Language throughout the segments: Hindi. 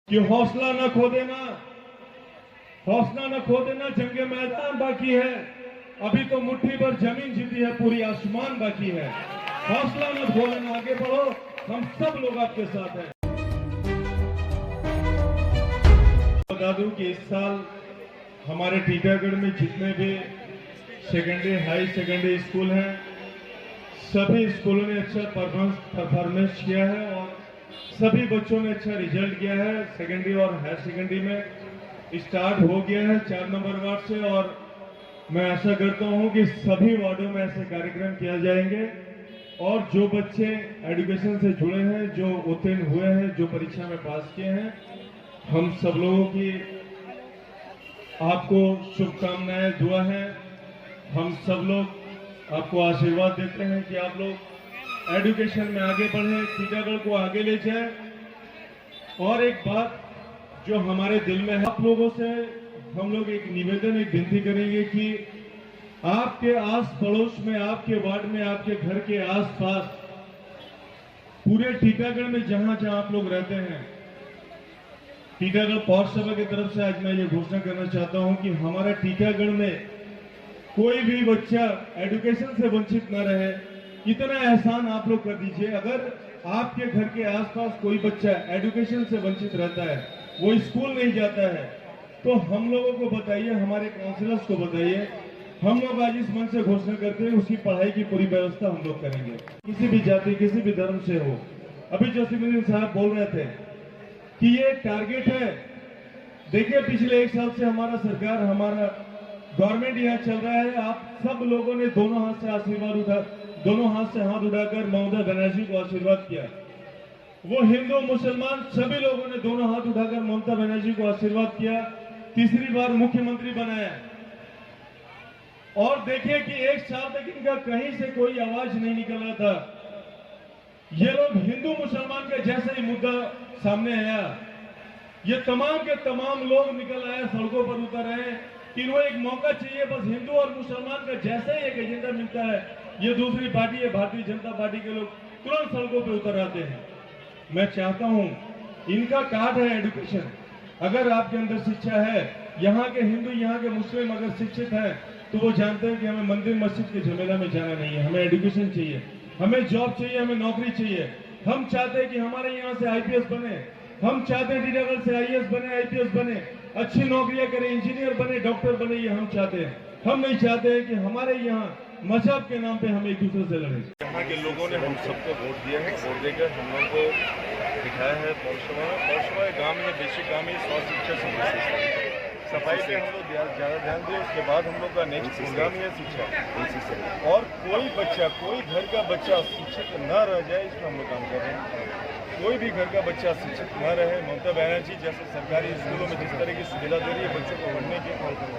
कि हौसला न खो देना, हौसला न खो देना। जंगे मैदान बाकी है, अभी तो मुट्ठी भर जमीन जीती है, पूरी आसमान बाकी है। हौसला न खो देना, आगे बढ़ो, हम सब लोग आपके साथ हैं। बता दूं कि इस साल हमारे टीटागढ़ में जितने भी सेकेंडरी हाई सेकेंडरी स्कूल हैं, सभी स्कूलों ने अच्छा परफॉर्मेंस किया है और सभी बच्चों ने अच्छा रिजल्ट किया है। सेकेंडरी और हायर सेकेंडरी में स्टार्ट हो गया है 4 नंबर वार्ड से, और मैं आशा करता हूं कि सभी वार्डों में ऐसे कार्यक्रम किया जाएंगे और जो बच्चे एजुकेशन से जुड़े हैं, जो उत्तीर्ण हुए हैं, जो परीक्षा में पास किए हैं, हम सब लोगों की आपको शुभकामनाएं, दुआ है। हम सब लोग आपको आशीर्वाद देते हैं कि आप लोग एजुकेशन में आगे बढ़े, टीटागढ़ को आगे ले जाए। और एक बात जो हमारे दिल में है, आप लोगों से हम लोग एक निवेदन, एक विनती करेंगे कि आपके आस पड़ोस में, आपके वार्ड में, आपके घर के आसपास, पूरे टीटागढ़ में जहां जहां आप लोग रहते हैं, टीटागढ़ पौर सभा की तरफ से आज मैं ये घोषणा करना चाहता हूं कि हमारा टीटागढ़ में कोई भी बच्चा एजुकेशन से वंचित न रहे, इतना एहसान आप लोग कर दीजिए। अगर आपके घर के आसपास कोई बच्चा एजुकेशन से वंचित रहता है, वो स्कूल नहीं जाता है, तो हम लोगों को बताइए, हमारे काउंसलर्स को बताइए। हम लोग आज इस मन से घोषणा करते हैं, उसकी पढ़ाई की पूरी व्यवस्था हम लोग करेंगे, किसी भी जाति, किसी भी धर्म से हो। अभी जसीमुद्दीन साहब बोल रहे थे कि ये टारगेट है। देखिए, पिछले 1 साल से हमारा सरकार, हमारा गवर्नमेंट यहाँ चल रहा है। आप सब लोगों ने दोनों हाथ से हाथ उठाकर ममता बनर्जी को आशीर्वाद किया। वो हिंदू मुसलमान सभी लोगों ने दोनों हाथ उठाकर ममता बनर्जी को आशीर्वाद किया, तीसरी बार मुख्यमंत्री बनाया। और देखिए कि 1 साल तक इनका कहीं से कोई आवाज नहीं निकल रहा था। ये लोग हिंदू मुसलमान का जैसे ही मुद्दा सामने आया, ये तमाम के तमाम लोग निकल आए, सड़कों पर उतर आए कि इन्हें एक मौका चाहिए। बस हिंदू और मुसलमान का जैसे ही एक एजेंडा मिलता है, ये दूसरी पार्टी है, भारतीय जनता पार्टी के लोग तुरंत सड़कों पे उतर आते हैं। मैं चाहता हूं, इनका कार्ड है एजुकेशन। अगर आपके अंदर शिक्षा है, यहाँ के हिंदू, यहाँ के मुस्लिम अगर शिक्षित हैं, तो वो जानते हैं कि हमें मंदिर मस्जिद के झमेला में जाना नहीं है, हमें एजुकेशन चाहिए, हमें जॉब चाहिए, हमें नौकरी चाहिए। हम चाहते हैं कि हमारे यहाँ से आईपीएस बने, हम चाहते हैं टीटागढ़ से आईएएस बने, आईपीएस बने, अच्छी नौकरियां करें, इंजीनियर बने, डॉक्टर बने, ये हम चाहते हैं। हम नहीं चाहते हैं कि हमारे यहाँ मजहब के नाम पे हम एक दूसरे से लड़े। यहाँ के लोगों ने हम सबको वोट दिया है, वोट देकर हम लोगों को दिखाया है। पौरसभा गांव में बेसिक काम है स्वास्थ्य शिक्षा संबंधित सफाई पे हम लोग ज़्यादा ध्यान दें। उसके बाद हम लोग का नेक्स्ट प्रोग्राम है शिक्षा। और कोई बच्चा, कोई घर का बच्चा शिक्षित न रह जाए, इसमें हम लोग काम कर रहे हैं। कोई भी घर का बच्चा शिक्षित न रहे। ममता बनर्जी जैसे सरकारी स्कूलों में जिस तरह की सुविधा दे रही है बच्चों को पढ़ने की,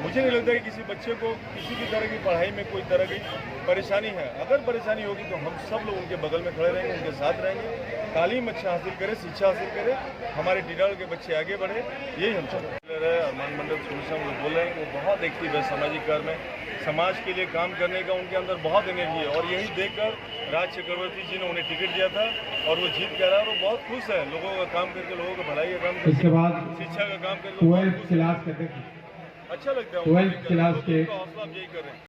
मुझे नहीं लगता कि किसी बच्चे को किसी भी तरह की पढ़ाई में कोई तरह की परेशानी है। अगर परेशानी होगी तो हम सब लोग उनके बगल में खड़े रहेंगे, उनके साथ रहेंगे। तालीम अच्छा हासिल करे, शिक्षा हासिल करे, हमारे टीटागढ़ के बच्चे आगे बढ़े, यही हम चाहते हैं। अरमान मंडल हम लोग बोल रहे हैं, वो बहुत एक्टिव है सामाजिक कार्य में, समाज के लिए काम करने का उनके अंदर बहुत एनर्जी है। और यही देखकर राज चक्रवर्ती जी ने उन्हें टिकट दिया था और वो जीत कर रहा है और वो बहुत खुश है लोगों का काम करके, लोगों का भलाई का काम करके, इसके बाद शिक्षा का काम करके 12th क्लास के अच्छा लगता है। 12th क्लास के हौसला आप यही कर रहे हैं।